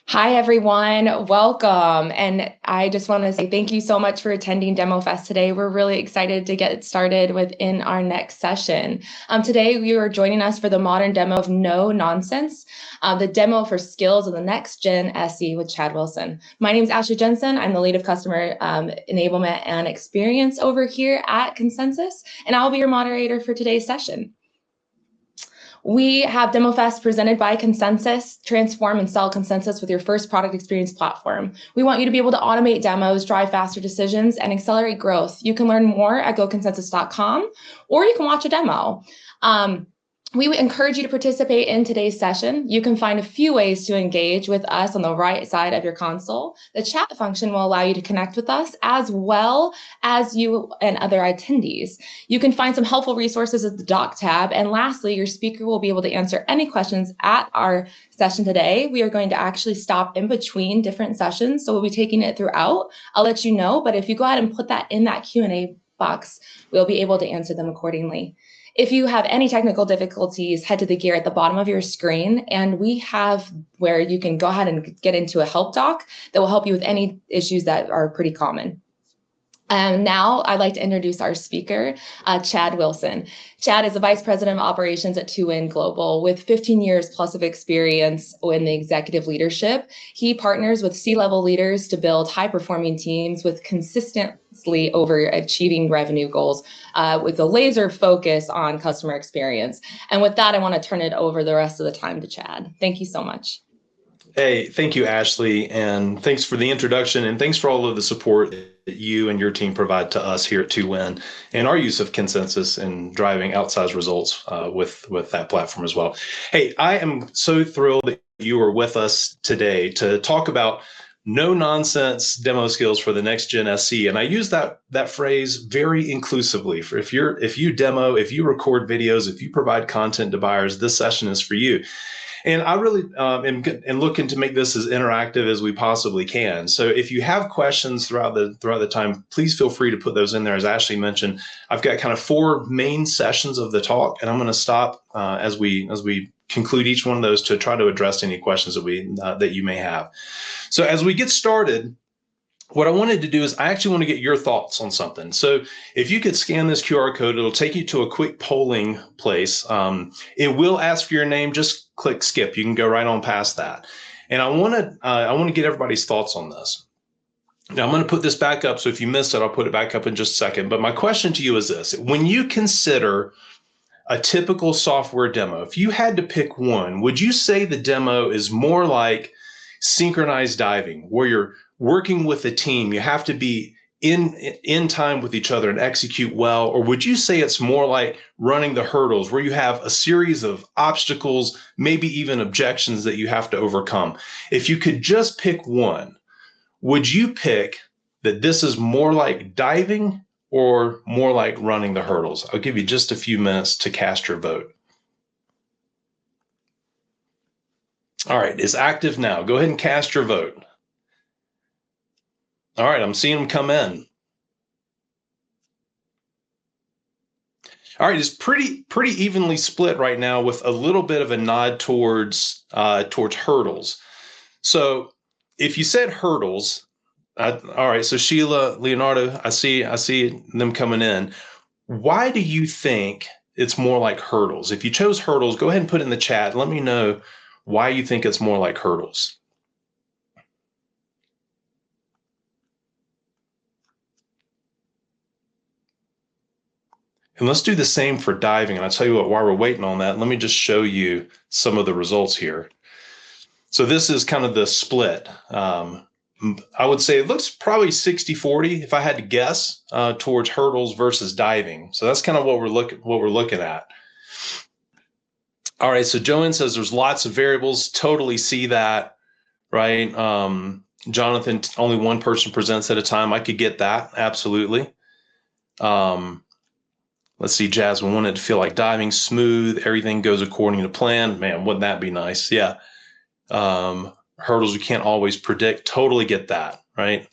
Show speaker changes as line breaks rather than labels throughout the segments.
Hi, everyone. Welcome. And I just want to say thank you so much for attending DemoFest today. We're really excited to get started within our next session. Today, you are joining us for the modern demo of No Nonsense, the demo for skills of the next gen SE with Chad Wilson. My name is Ashley Jensen. I'm the lead of customer enablement and experience over here at Consensus, and I'll be your moderator for today's session. We have DemoFest presented by Consensus. Transform and sell Consensus with your first product experience platform. We want you to be able to automate demos, drive faster decisions, and accelerate growth. You can learn more at goconsensus.com, or you can watch a demo. We would encourage you to participate in today's session. You can find a few ways to engage with us on the right side of your console. The chat function will allow you to connect with us as well as you and other attendees. You can find some helpful resources at the doc tab. And lastly, your speaker will be able to answer any questions at our session today. We are going to actually stop in between different sessions, so we'll be taking it throughout. I'll let you know, but if you go ahead and put that in that Q&A box, we'll be able to answer them accordingly. If you have any technical difficulties, head to the gear at the bottom of your screen, and we have where you can go ahead and get into a help doc that will help you with any issues that are pretty common. Now I'd like to introduce our speaker, Chad Wilson. Chad is the Vice President of Operations at 2Win Global with 15 years plus of experience in the executive leadership. He partners with C-level leaders to build high-performing teams with consistently overachieving revenue goals with a laser focus on customer experience. And with that, I want to turn it over the rest of the time to Chad. Thank you so much.
Hey, thank you, Ashley, and thanks for the introduction, and thanks for all of the support that you and your team provide to us here at 2Win and our use of Consensus and driving outsized results with that platform as well. Hey, I am so thrilled that you are with us today to talk about no-nonsense demo skills for the next gen SC, and I use that phrase very inclusively. For if you demo, if you record videos, if you provide content to buyers, this session is for you. And I really am looking to make this as interactive as we possibly can. So if you have questions throughout the time, please feel free to put those in there. As Ashley mentioned, I've got kind of 4 main sessions of the talk, and I'm going to stop as we conclude each one of those to try to address any questions that you may have. So as we get started, what I wanted to do is I actually want to get your thoughts on something. So if you could scan this QR code, it'll take you to a quick polling place. It will ask for your name. Just click skip. You can go right on past that. And I want to get everybody's thoughts on this. Now I'm going to put this back up. So if you missed it, I'll put it back up in just a second. But my question to you is this: when you consider a typical software demo, if you had to pick one, would you say the demo is more like synchronized diving, where you're working with a team, you have to be in time with each other and execute well? Or would you say it's more like running the hurdles, where you have a series of obstacles, maybe even objections that you have to overcome? If you could just pick one, would you pick that this is more like diving or more like running the hurdles? I'll give you just a few minutes to cast your vote. All right, it's active now. Go ahead and cast your vote. All right, I'm seeing them come in. All right, it's pretty evenly split right now, with a little bit of a nod towards hurdles. So if you said hurdles, all right. So Sheila, Leonardo, I see them coming in. Why do you think it's more like hurdles? If you chose hurdles, go ahead and put it in the chat. Let me know why you think it's more like hurdles. And let's do the same for diving. And I'll tell you what, while we're waiting on that, let me just show you some of the results here. So this is kind of the split. I would say it looks probably 60-40, if I had to guess, towards hurdles versus diving. So that's kind of what we're looking at. All right, so Joanne says there's lots of variables. Totally see that, right? Jonathan, only one person presents at a time. I could get that, absolutely. Let's see, Jasmine wanted to feel like diving, smooth, everything goes according to plan. Man, wouldn't that be nice? Yeah. Hurdles we can't always predict. Totally get that, right?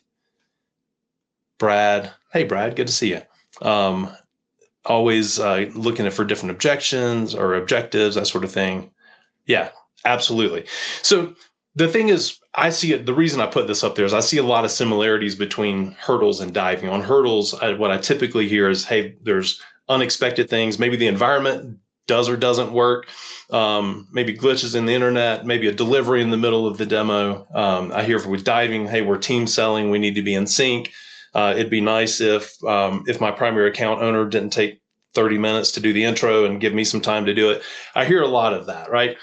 Brad, hey Brad, good to see you. Always looking for different objections or objectives, that sort of thing. Yeah, absolutely. So The thing is, I see it. The reason I put this up there is I see a lot of similarities between hurdles and diving. On hurdles, what I typically hear is, hey, there's unexpected things. Maybe the environment does or doesn't work. Maybe glitches in the internet, maybe a delivery in the middle of the demo. I hear with diving, hey, we're team selling. We need to be in sync. It'd be nice if my primary account owner didn't take 30 minutes to do the intro and give me some time to do it. I hear a lot of that, right?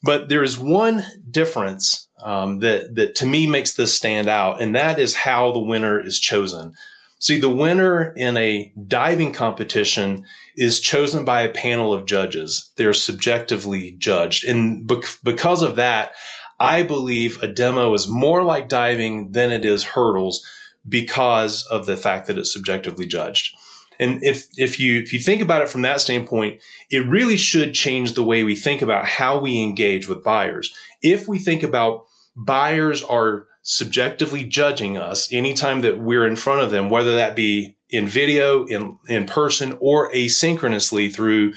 But there is one difference that to me makes this stand out, and that is how the winner is chosen. See, the winner in a diving competition is chosen by a panel of judges. They're subjectively judged. And because of that, I believe a demo is more like diving than it is hurdles because of the fact that it's subjectively judged. And if you think about it from that standpoint, it really should change the way we think about how we engage with buyers. If we think about buyers are subjectively judging us anytime that we're in front of them, whether that be in video, in person, or asynchronously through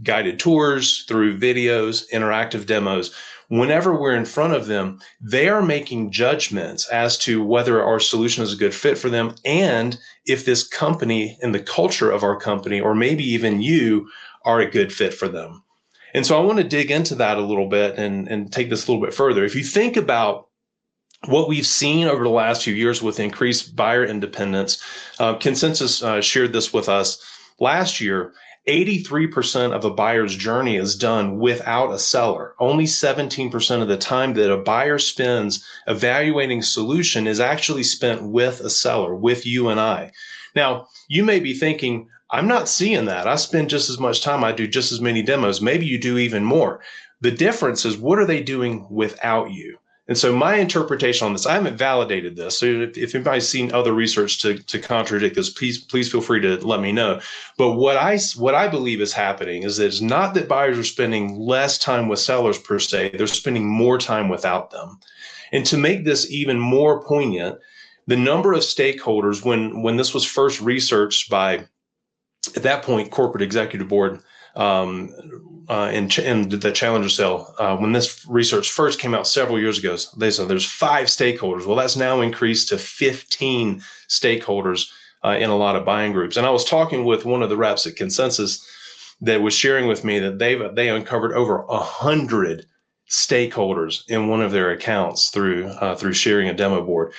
guided tours, through videos, interactive demos, whenever we're in front of them, they are making judgments as to whether our solution is a good fit for them and if this company and the culture of our company, or maybe even you, are a good fit for them. And so I want to dig into that a little bit and take this a little bit further. If you think about what we've seen over the last few years with increased buyer independence, Consensus shared this with us last year. 83% of a buyer's journey is done without a seller. Only 17% of the time that a buyer spends evaluating solution is actually spent with a seller, with you and I. Now, you may be thinking, I'm not seeing that. I spend just as much time. I do just as many demos. Maybe you do even more. The difference is, what are they doing without you? And so my interpretation on this, I haven't validated this. So if anybody's seen other research to contradict this, please feel free to let me know. But what I believe is happening is that it's not that buyers are spending less time with sellers per se, they're spending more time without them. And to make this even more poignant, the number of stakeholders, when this was first researched by, at that point, corporate executive board, in the Challenger sale, when this research first came out several years ago, they said there's 5 stakeholders. Well, that's now increased to 15 stakeholders in a lot of buying groups. And I was talking with one of the reps at Consensus that was sharing with me that they uncovered over 100 stakeholders in one of their accounts through sharing a demo board.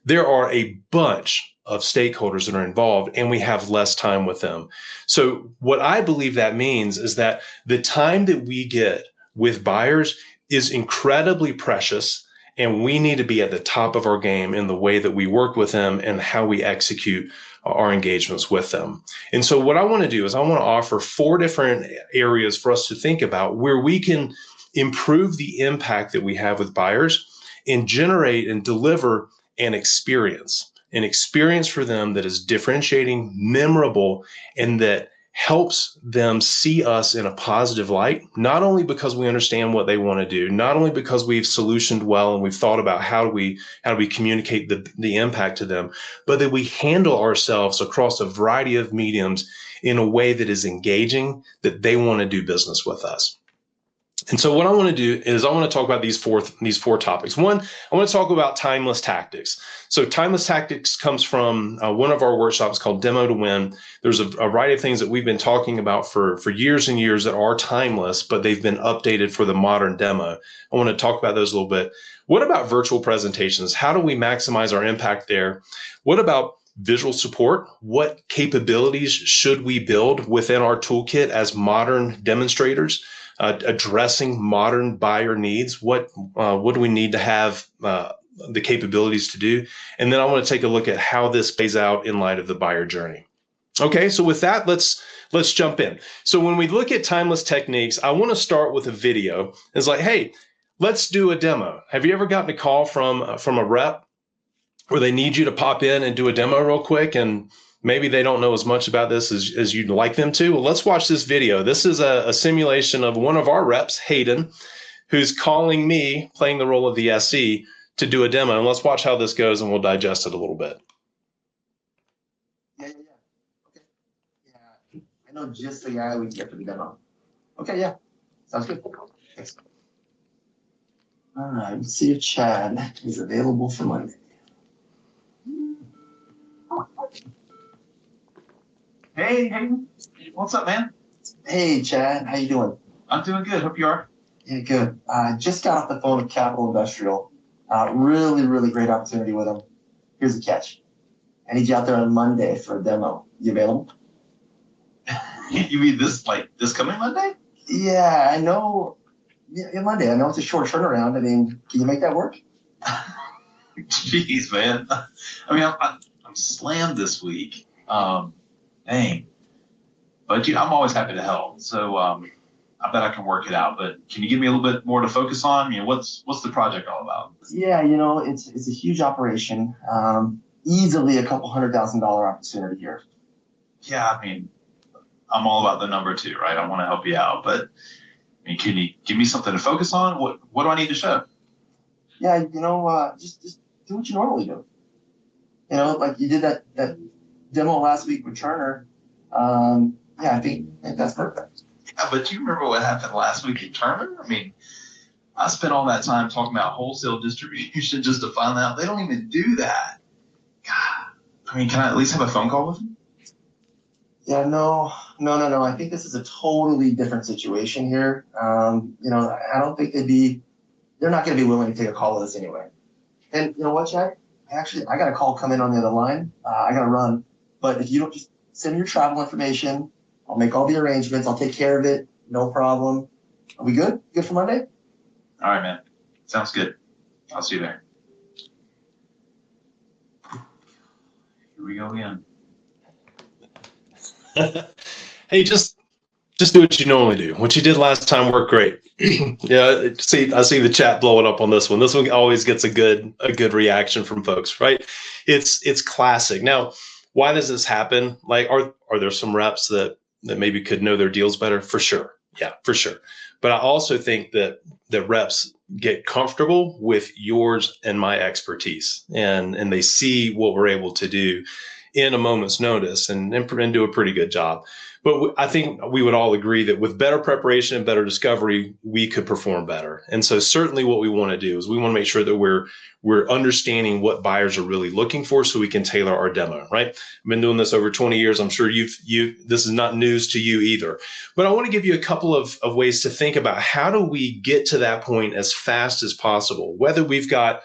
There are a bunch of stakeholders that are involved, and we have less time with them. So what I believe that means is that the time that we get with buyers is incredibly precious, and we need to be at the top of our game in the way that we work with them and how we execute our engagements with them. And so what I want to do is I want to offer 4 different areas for us to think about where we can improve the impact that we have with buyers and generate and deliver an experience for them that is differentiating, memorable, and that helps them see us in a positive light, not only because we understand what they want to do, not only because we've solutioned well and we've thought about how do we communicate the impact to them, but that we handle ourselves across a variety of mediums in a way that is engaging, that they want to do business with us. And so what I want to do is I want to talk about these four topics. One, I want to talk about timeless tactics. So timeless tactics comes from one of our workshops called Demo to Win. There's a variety of things that we've been talking about for years and years that are timeless, but they've been updated for the modern demo. I want to talk about those a little bit. What about virtual presentations? How do we maximize our impact there? What about visual support? What capabilities should we build within our toolkit as modern demonstrators? Addressing modern buyer needs. What do we need to have the capabilities to do? And then I want to take a look at how this plays out in light of the buyer journey. Okay, so with that, let's jump in. So when we look at timeless techniques, I want to start with a video. It's like, hey, let's do a demo. Have you ever gotten a call from a rep where they need you to pop in and do a demo real quick, and maybe they don't know as much about this as you'd like them to? Well, let's watch this video. This is a simulation of one of our reps, Hayden, who's calling me, playing the role of the SE, to do a demo. And let's watch how this goes, and we'll digest it a little bit.
Yeah. Okay. Yeah, I know just the guy we get to the demo. Okay, yeah. Sounds good. Thanks. All right, let's see if Chad is available for Monday.
Hey, what's up, man?
Hey, Chad, how you doing?
I'm doing good. Hope you are.
Yeah, good. Just got off the phone with Capital Industrial. Really, really great opportunity with them. Here's the catch. I need you out there on Monday for a demo. You available?
You mean this coming Monday?
Yeah, I know. Yeah, Monday. I know it's a short turnaround. I mean, can you make that work?
Jeez, man. I mean, I'm slammed this week. Dang. But I'm always happy to help. So I bet I can work it out. But can you give me a little bit more to focus on? What's the project all about?
Yeah, it's a huge operation. Easily a couple $100,000 opportunity here.
Yeah, I mean, I'm all about the number two, right? I want to help you out, but I mean, can you give me something to focus on? What do I need to show?
Yeah, just do what you normally do. Like you did that demo last week with Turner. Yeah, I think that's perfect.
Yeah, but do you remember what happened last week in Turner? I mean, I spent all that time talking about wholesale distribution just to find out they don't even do that. God, I mean, can I at least have a phone call with them?
Yeah, no. I think this is a totally different situation here. I don't think they're not going to be willing to take a call with us anyway. And you know what, Chad? I got a call come in on the other line. I got to run. But if you don't just send me your travel information, I'll make all the arrangements. I'll take care of it. No problem. Are we good? Good for Monday?
All right, man. Sounds good. I'll see you there. Here we go again.
Hey, just do what you normally do. What you did last time worked great. Yeah, I see the chat blowing up on this one. This one always gets a good reaction from folks, right? It's classic. Now, why does this happen? Like, are there some reps that maybe could know their deals better? For sure. Yeah, for sure. But I also think that the reps get comfortable with yours and my expertise, and they see what we're able to do in a moment's notice and do a pretty good job. But I think we would all agree that with better preparation and better discovery, we could perform better. And so certainly what we want to do is we want to make sure that we're understanding what buyers are really looking for so we can tailor our demo, right? I've been doing this over 20 years. I'm sure this is not news to you either. But I want to give you a couple of ways to think about how do we get to that point as fast as possible, whether we've got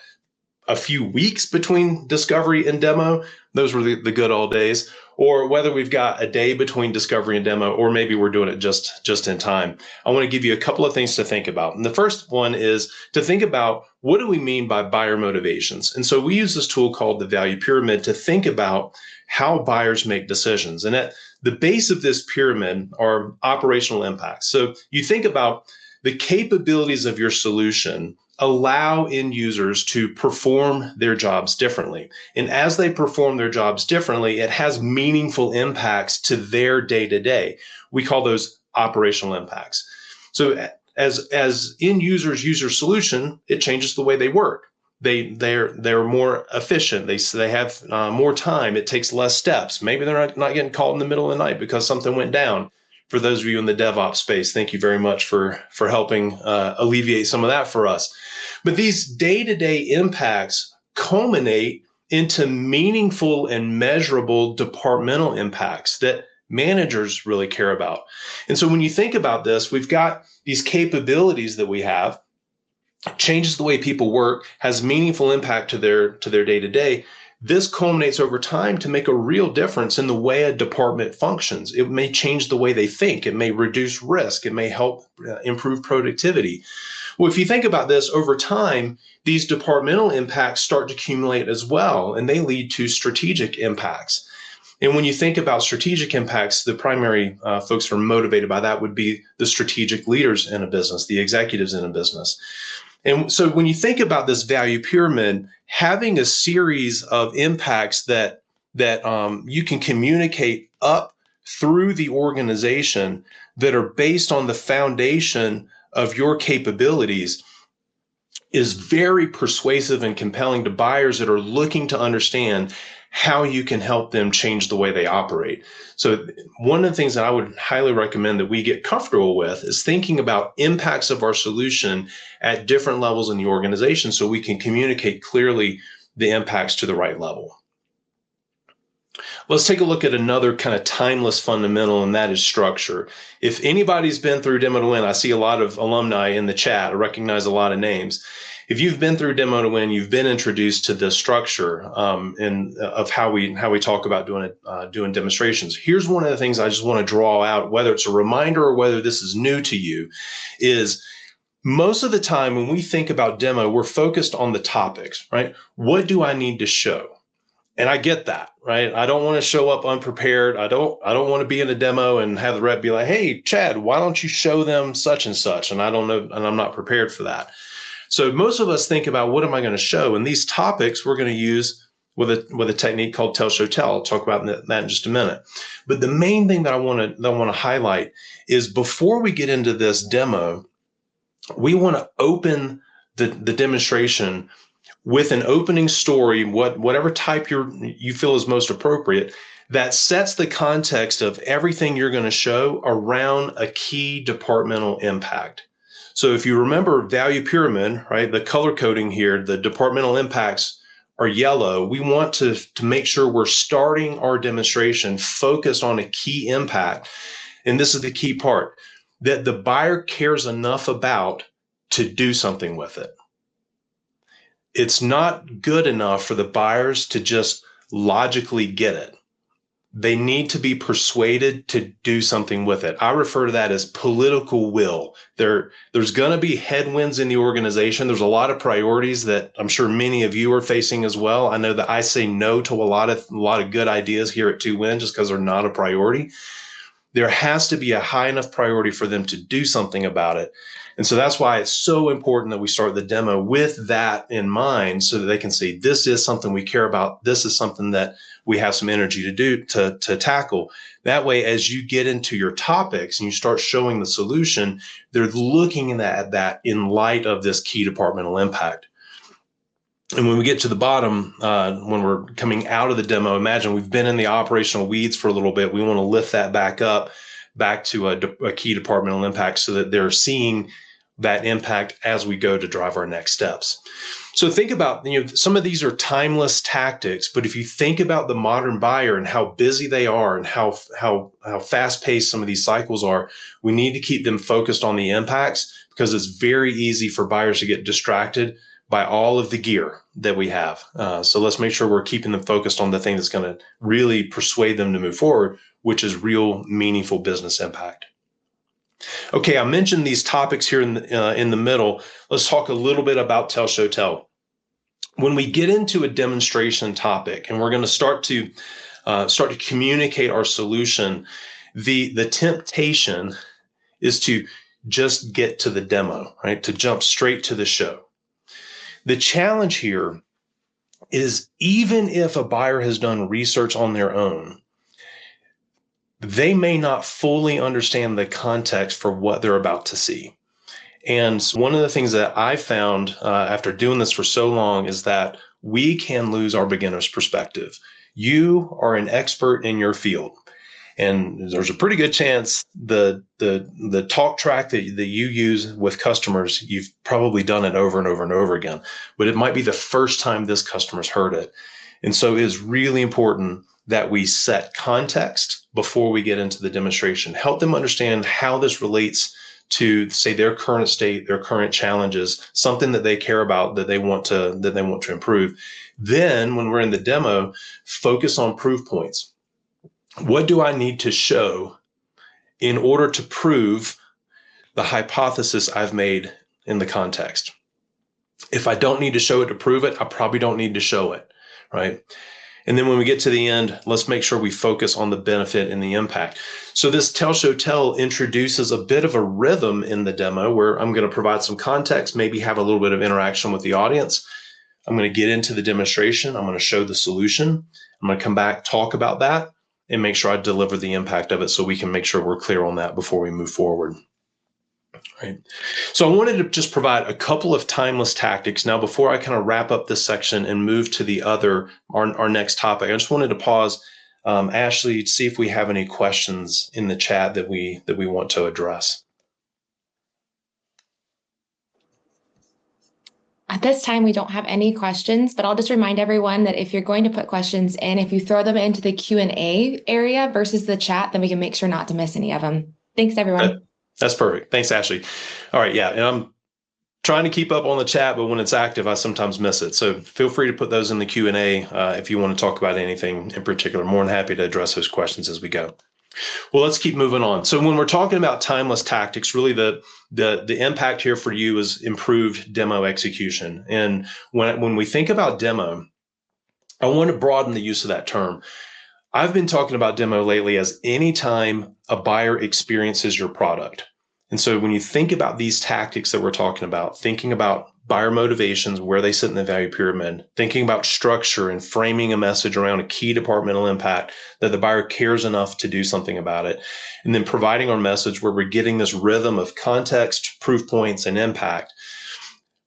a few weeks between discovery and demo, those were the good old days, or whether we've got a day between discovery and demo, or maybe we're doing it just in time. I want to give you a couple of things to think about. And the first one is to think about, what do we mean by buyer motivations? And so we use this tool called the value pyramid to think about how buyers make decisions. And at the base of this pyramid are operational impacts. So you think about the capabilities of your solution allow end users to perform their jobs differently. And as they perform their jobs differently, it has meaningful impacts to their day-to-day. We call those operational impacts. So as end users use your solution, it changes the way they work. They're more efficient. They have more time. It takes less steps. Maybe they're not getting called in the middle of the night because something went down. For those of you in the DevOps space, thank you very much for helping alleviate some of that for us. But these day-to-day impacts culminate into meaningful and measurable departmental impacts that managers really care about. And so when you think about this, we've got these capabilities that we have, changes the way people work, has meaningful impact to their day-to-day. This culminates over time to make a real difference in the way a department functions. It may change the way they think. It may reduce risk. It may help improve productivity. Well, if you think about this over time, these departmental impacts start to accumulate as well, and they lead to strategic impacts. And when you think about strategic impacts, the primary folks who are motivated by that would be the strategic leaders in a business, the executives in a business. And so when you think about this value pyramid, having a series of impacts that you can communicate up through the organization that are based on the foundation of your capabilities is very persuasive and compelling to buyers that are looking to understand, how you can help them change the way they operate. So one of the things that I would highly recommend that we get comfortable with is thinking about impacts of our solution at different levels in the organization so we can communicate clearly the impacts to the right level. Let's take a look at another kind of timeless fundamental, and that is structure. If anybody's been through Demo to Win, I see a lot of alumni in the chat. I recognize a lot of names. If you've been through Demo to Win, you've been introduced to the structure of how we talk about doing demonstrations. Here's one of the things I just want to draw out, whether it's a reminder or whether this is new to you, is most of the time when we think about demo, we're focused on the topics, right? What do I need to show? And I get that, right? I don't want to show up unprepared. I don't want to be in a demo and have the rep be like, hey, Chad, why don't you show them such and such? And I don't know, and I'm not prepared for that. So most of us think about what am I going to show? And these topics we're going to use with a technique called tell, show, tell. I'll talk about that in just a minute. But the main thing that I want to highlight is before we get into this demo, we want to open the demonstration with an opening story, whatever type you feel is most appropriate, that sets the context of everything you're going to show around a key departmental impact. So if you remember value pyramid, right, the color coding here, the departmental impacts are yellow. We want to make sure we're starting our demonstration focused on a key impact. And this is the key part, that the buyer cares enough about to do something with it. It's not good enough for the buyers to just logically get it. They need to be persuaded to do something with it. I refer to that as political will. There's going to be headwinds in the organization. There's a lot of priorities that I'm sure many of you are facing as well. I know that I say no to a lot of good ideas here at 2Win just because they're not a priority. There has to be a high enough priority for them to do something about it. And so that's why it's so important that we start the demo with that in mind so that they can see this is something we care about. This is something that we have some energy to do to tackle. That way, as you get into your topics and you start showing the solution, they're looking at that in light of this key departmental impact. And when we get to the bottom, when we're coming out of the demo, imagine we've been in the operational weeds for a little bit. We want to lift that back to a key departmental impact so that they're seeing that impact as we go to drive our next steps. So think about, some of these are timeless tactics, but if you think about the modern buyer and how busy they are and how fast-paced some of these cycles are, we need to keep them focused on the impacts because it's very easy for buyers to get distracted by all of the gear that we have. So let's make sure we're keeping them focused on the thing that's going to really persuade them to move forward, which is real meaningful business impact. Okay, I mentioned these topics here in the middle. Let's talk a little bit about tell, show, tell. When we get into a demonstration topic and we're going to start to communicate our solution, the temptation is to just get to the demo, right? To jump straight to the show. The challenge here is even if a buyer has done research on their own, they may not fully understand the context for what they're about to see. And one of the things that I found after doing this for so long is that we can lose our beginner's perspective. You are an expert in your field. And there's a pretty good chance the talk track that you use with customers, you've probably done it over and over and over again, but it might be the first time this customer's heard it. And so it is really important that we set context before we get into the demonstration, help them understand how this relates to, say, their current state, their current challenges, something that they care about, that they want to improve. Then when we're in the demo, focus on proof points. What do I need to show in order to prove the hypothesis I've made in the context? If I don't need to show it to prove it, I probably don't need to show it, right? And then when we get to the end, let's make sure we focus on the benefit and the impact. So this tell, show, tell introduces a bit of a rhythm in the demo where I'm going to provide some context, maybe have a little bit of interaction with the audience. I'm going to get into the demonstration. I'm going to show the solution. I'm going to come back, talk about that, and make sure I deliver the impact of it so we can make sure we're clear on that before we move forward. Right. So I wanted to just provide a couple of timeless tactics now before I kind of wrap up this section and move to our next topic. I just wanted to pause, Ashley, to see if we have any questions in the chat that we want to address.
At this time, we don't have any questions, but I'll just remind everyone that if you're going to put questions in, if you throw them into the Q&A area versus the chat, then we can make sure not to miss any of them. Thanks, everyone.
That's perfect. Thanks, Ashley. All right. Yeah. And I'm trying to keep up on the chat, but when it's active, I sometimes miss it. So feel free to put those in the Q&A if you want to talk about anything in particular. More than happy to address those questions as we go. Well, let's keep moving on. So when we're talking about timeless tactics, really the impact here for you is improved demo execution. And when we think about demo, I want to broaden the use of that term. I've been talking about demo lately as any time a buyer experiences your product. And so when you think about these tactics that we're talking about, thinking about buyer motivations, where they sit in the value pyramid, thinking about structure and framing a message around a key departmental impact that the buyer cares enough to do something about it, and then providing our message where we're getting this rhythm of context, proof points, and impact.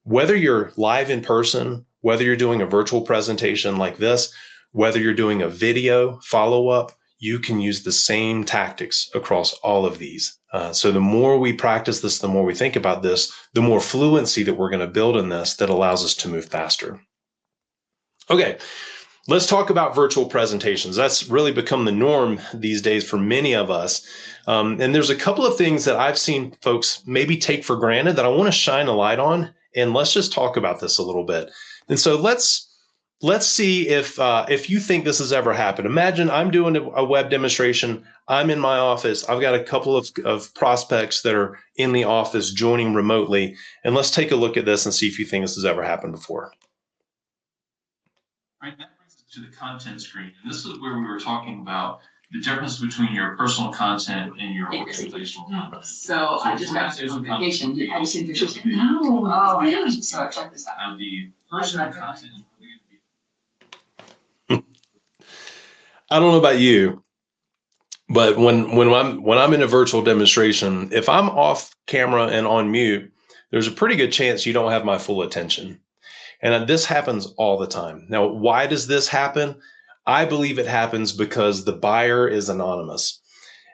Whether you're live in person, whether you're doing a virtual presentation like this, whether you're doing a video follow-up, you can use the same tactics across all of these. So the more we practice this, the more we think about this, the more fluency that we're going to build in this that allows us to move faster. Okay, let's talk about virtual presentations. That's really become the norm these days for many of us. And there's a couple of things that I've seen folks maybe take for granted that I want to shine a light on, and let's just talk about this a little bit. And so let's see if you think this has ever happened. Imagine I'm doing a web demonstration. I'm in my office. I've got a couple of prospects that are in the office joining remotely. And let's take a look at this and see if you think this has ever happened before.
All right, that brings us to the content screen. And this is where we were talking about the difference between your personal content and your organizational content.
So I just got a notification. I just said, no. Oh, yeah. So check this out.
Now, the personal content.
I don't know about you, but when I'm in a virtual demonstration, if I'm off camera and on mute, there's a pretty good chance you don't have my full attention. And this happens all the time. Now, why does this happen? I believe it happens because the buyer is anonymous.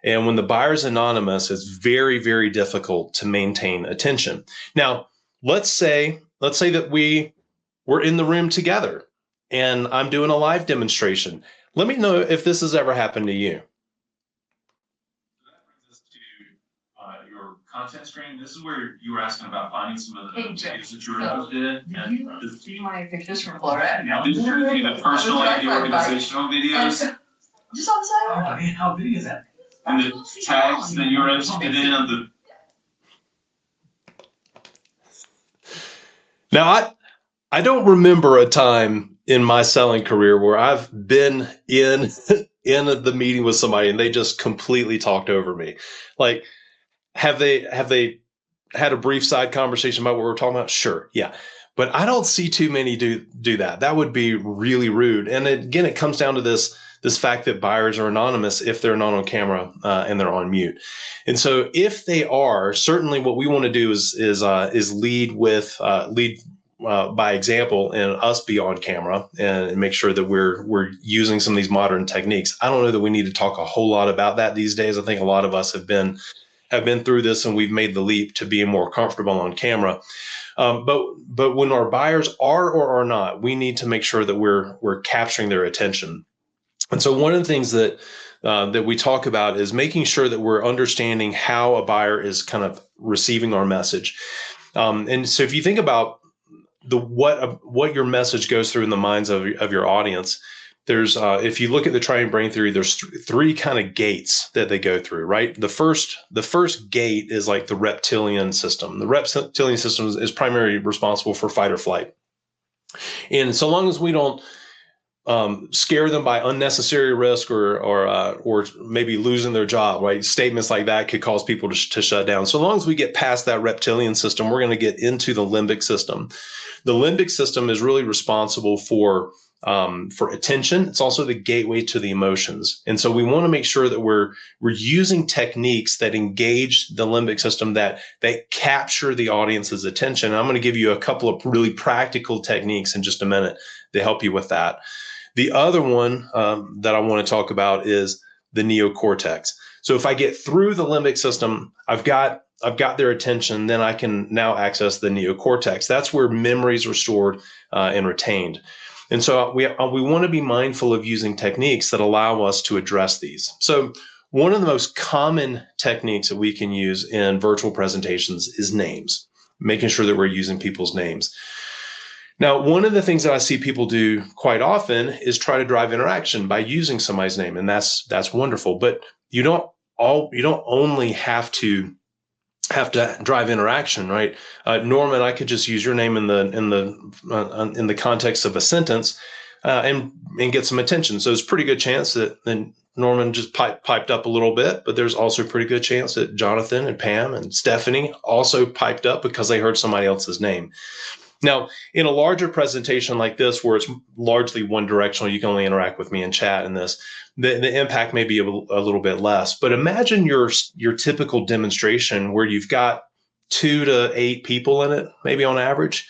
And when the buyer is anonymous, it's very, very difficult to maintain attention. Now, let's say that we're in the room together and I'm doing a live demonstration. Let me know if this has ever happened to you.
That brings us to your content screen. This is where you were asking about finding some of the videos that you were interested in.
Do you want to pick this from Florida?
Now, these are the personal and the organizational videos.
Just on the side.
Oh, man, how big is that? And the tags that you're interested in.
Now, I don't remember a time in my selling career where I've been in the meeting with somebody and they just completely talked over me. Like, have they had a brief side conversation about what we're talking about? Sure. Yeah. But I don't see too many do that. That would be really rude. And again, it comes down to this fact that buyers are anonymous if they're not on camera and they're on mute. And so if they are, certainly what we want to do is lead by example and us be on camera and make sure that we're using some of these modern techniques. I don't know that we need to talk a whole lot about that these days. I think a lot of us have been through this and we've made the leap to being more comfortable on camera. But when our buyers are or are not, we need to make sure that we're capturing their attention. And so one of the things that we talk about is making sure that we're understanding how a buyer is kind of receiving our message. And so if you think about what your message goes through in the minds of your audience, there's if you look at the triune brain theory, there's three kind of gates that they go through, right? The first gate is like the reptilian system. The reptilian system is primarily responsible for fight or flight. And so long as we don't scare them by unnecessary risk or maybe losing their job, right? Statements like that could cause people to shut down. So long as we get past that reptilian system, we're going to get into the limbic system. The limbic system is really responsible for for attention. It's also the gateway to the emotions. And so we want to make sure that we're using techniques that engage the limbic system, that capture the audience's attention. And I'm going to give you a couple of really practical techniques in just a minute to help you with that. The other one that I want to talk about is the neocortex. So if I get through the limbic system, I've got their attention, then I can now access the neocortex. That's where memories are stored and retained. And so we want to be mindful of using techniques that allow us to address these. So one of the most common techniques that we can use in virtual presentations is names, making sure that we're using people's names. Now, one of the things that I see people do quite often is try to drive interaction by using somebody's name, and that's wonderful. But you don't only have to drive interaction, right? Norman, I could just use your name in the context of a sentence and get some attention. So there's a pretty good chance that then Norman just piped up a little bit, but there's also a pretty good chance that Jonathan and Pam and Stephanie also piped up because they heard somebody else's name. Now, in a larger presentation like this, where it's largely one directional, you can only interact with me in chat in this, the impact may be a little bit less. But imagine your typical demonstration where you've got 2 to 8 people in it, maybe on average.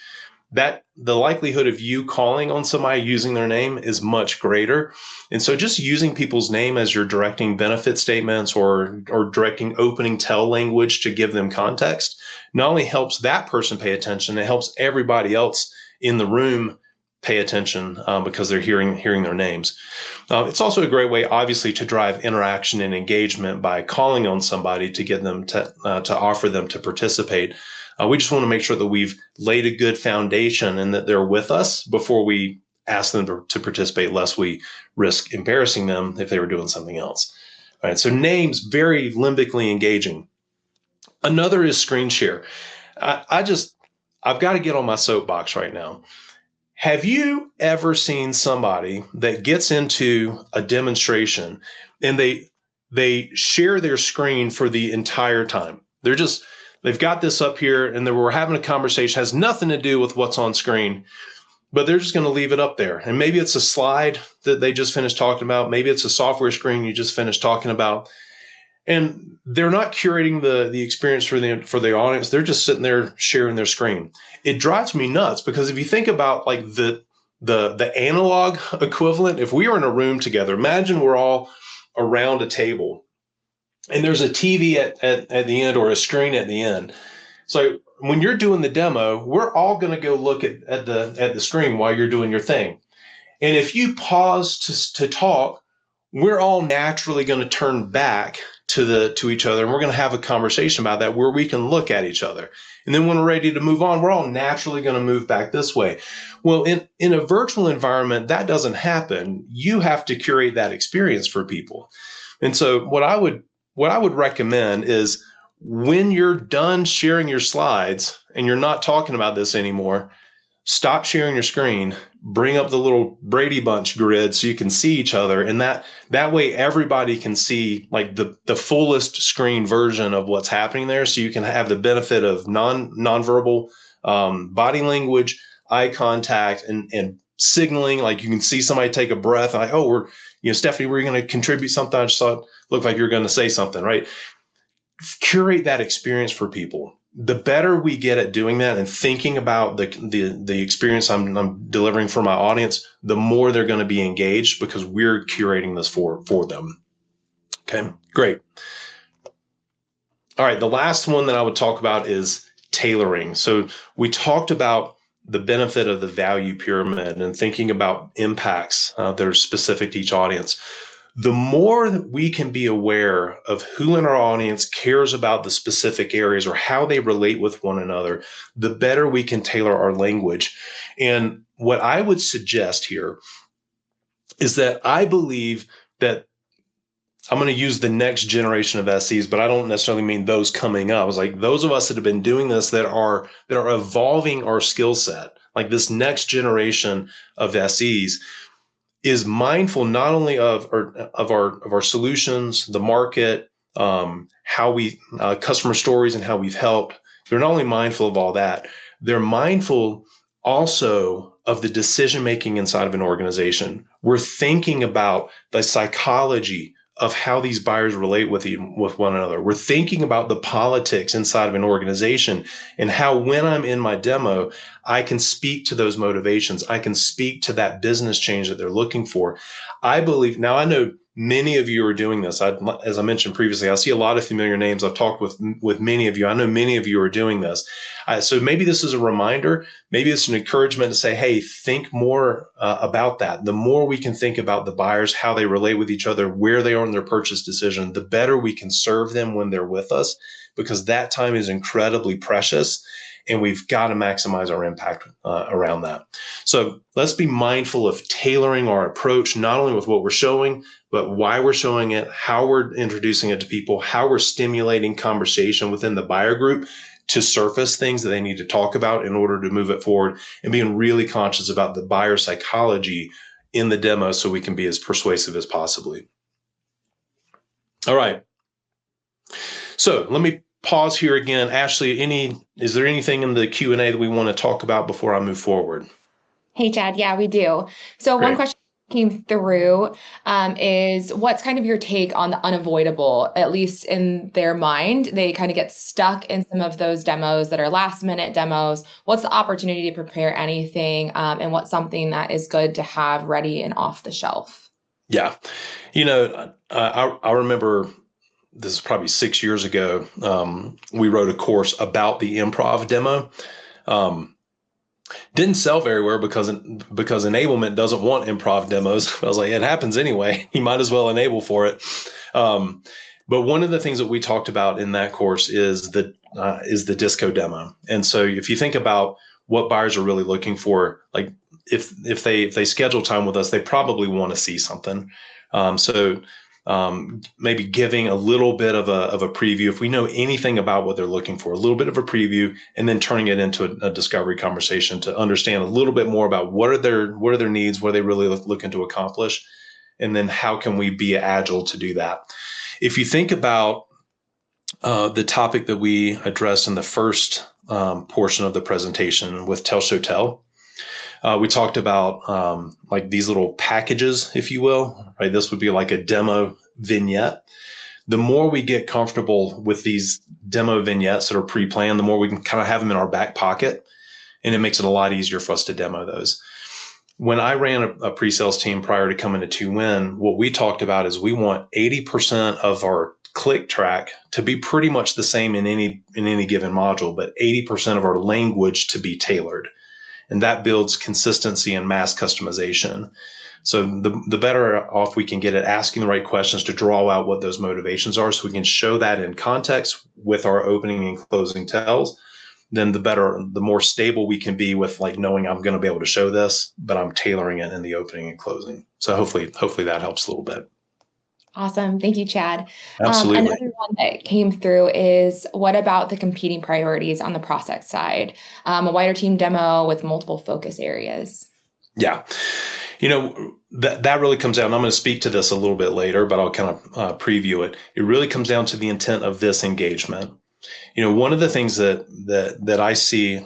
That the likelihood of you calling on somebody using their name is much greater. And so just using people's name as you're directing benefit statements or directing opening tell language to give them context not only helps that person pay attention, it helps everybody else in the room pay attention because they're hearing their names. It's also a great way, obviously, to drive interaction and engagement by calling on somebody to get them to offer them to participate. We just want to make sure that we've laid a good foundation and that they're with us before we ask them to participate, lest we risk embarrassing them if they were doing something else. All right, so names, very limbically engaging. Another is screen share. I've got to get on my soapbox right now. Have you ever seen somebody that gets into a demonstration and they share their screen for the entire time? They've got this up here and we're having a conversation, has nothing to do with what's on screen, but they're just going to leave it up there. And maybe it's a slide that they just finished talking about. Maybe it's a software screen you just finished talking about. And they're not curating the experience for the audience. They're just sitting there sharing their screen. It drives me nuts because if you think about like the analog equivalent, if we were in a room together, imagine we're all around a table and there's a TV at the end or a screen at the end. So when you're doing the demo, we're all going to go look at the screen while you're doing your thing. And if you pause to talk, we're all naturally going to turn back to each other, and we're going to have a conversation about that where we can look at each other. And then when we're ready to move on, we're all naturally going to move back this way. Well, in a virtual environment, that doesn't happen. You have to curate that experience for people. And so what I would recommend is when you're done sharing your slides and you're not talking about this anymore, stop sharing your screen, bring up the little Brady Bunch grid so you can see each other. And that way everybody can see like the fullest screen version of what's happening there. So you can have the benefit of nonverbal body language, eye contact, and signaling. Like you can see somebody take a breath. Like, oh, Stephanie, we're going to contribute something. I just thought it looked like you're going to say something, right? Curate that experience for people. The better we get at doing that and thinking about the experience I'm delivering for my audience, the more they're going to be engaged because we're curating this for them. Okay, great. All right, the last one that I would talk about is tailoring. So we talked about the benefit of the value pyramid and thinking about impacts that are specific to each audience. The more that we can be aware of who in our audience cares about the specific areas or how they relate with one another, the better we can tailor our language. And what I would suggest here is that I believe that I'm going to use the next generation of SEs, but I don't necessarily mean those coming up. It's like those of us that have been doing this that are evolving our skill set, like this next generation of SEs, is mindful not only of our solutions, the market, how we customer stories and how we've helped. They're not only mindful of all that, they're mindful also of the decision making inside of an organization. We're thinking about the psychology of how these buyers relate with one another. We're thinking about the politics inside of an organization and how when I'm in my demo, I can speak to those motivations. I can speak to that business change that they're looking for. I believe, now I know many of you are doing this. As I mentioned previously, I see a lot of familiar names. I've talked with many of you. I know many of you are doing this. So maybe this is a reminder. Maybe it's an encouragement to say, hey, think more about that. The more we can think about the buyers, how they relate with each other, where they are in their purchase decision, the better we can serve them when they're with us, because that time is incredibly precious. And we've got to maximize our impact around that. So let's be mindful of tailoring our approach, not only with what we're showing, but why we're showing it, how we're introducing it to people, how we're stimulating conversation within the buyer group to surface things that they need to talk about in order to move it forward, and being really conscious about the buyer psychology in the demo so we can be as persuasive as possibly. All right. So let me pause here again. Ashley, is there anything in the Q&A that we want to talk about before I move forward?
Hey, Chad. Yeah, we do. So
Great.
one question came through is what's kind of your take on the unavoidable, at least in their mind? They kind of get stuck in some of those demos that are last minute demos. What's the opportunity to prepare anything and what's something that is good to have ready and off the shelf?
Yeah. I remember this is probably 6 years ago. We wrote a course about the improv demo. Didn't sell very well because enablement doesn't want improv demos. I was like, it happens anyway. You might as well enable for it. But one of the things that we talked about in that course is the disco demo. And so if you think about what buyers are really looking for, like if they schedule time with us, they probably want to see something. Maybe giving a little bit of a preview, if we know anything about what they're looking for, a little bit of a preview, and then turning it into a discovery conversation to understand a little bit more about what are their needs, what are they really looking to accomplish, and then how can we be agile to do that. If you think about the topic that we addressed in the first portion of the presentation with Tell, Show, Tell, we talked about like these little packages, if you will, right? This would be like a demo vignette. The more we get comfortable with these demo vignettes that are pre-planned, the more we can kind of have them in our back pocket, and it makes it a lot easier for us to demo those. When I ran a pre-sales team prior to coming to 2Win, what we talked about is we want 80% of our click track to be pretty much the same in any given module, but 80% of our language to be tailored. And that builds consistency and mass customization. So the better off we can get at asking the right questions to draw out what those motivations are, so we can show that in context with our opening and closing tells, then the more stable we can be with like knowing I'm going to be able to show this, but I'm tailoring it in the opening and closing. So hopefully that helps a little bit.
Awesome. Thank you, Chad.
Absolutely.
Another one that came through is what about the competing priorities on the prospect side? A wider team demo with multiple focus areas.
Yeah. That really comes down, I'm going to speak to this a little bit later, but I'll kind of preview it. It really comes down to the intent of this engagement. One of the things that I see